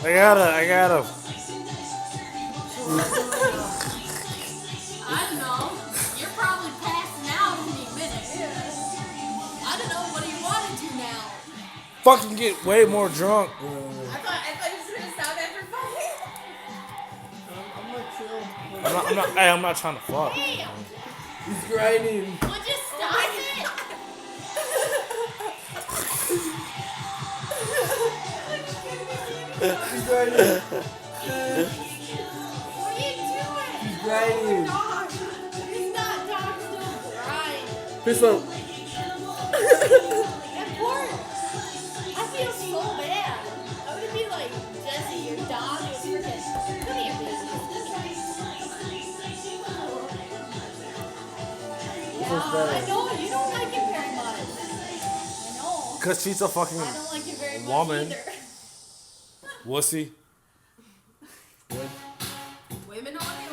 I gotta. I don't know. You're probably passing out any minute. I don't know. What do you want to do now? Fucking get way more drunk. I thought you were gonna stop after fighting. I'm not chill. Hey, I'm not trying to fuck. Damn. He's grinding. Well, just stop it. He's grinding. What are you doing? He's grinding. Dog. He's not dog. Still grind. Piss up. That poor. I feel so bad. I would be like, Jesse, your dog is freaking. Come here, baby. Yeah, I know you don't like him very much. I know. Cause she's a fucking I don't like him very much woman. either. wussy. What?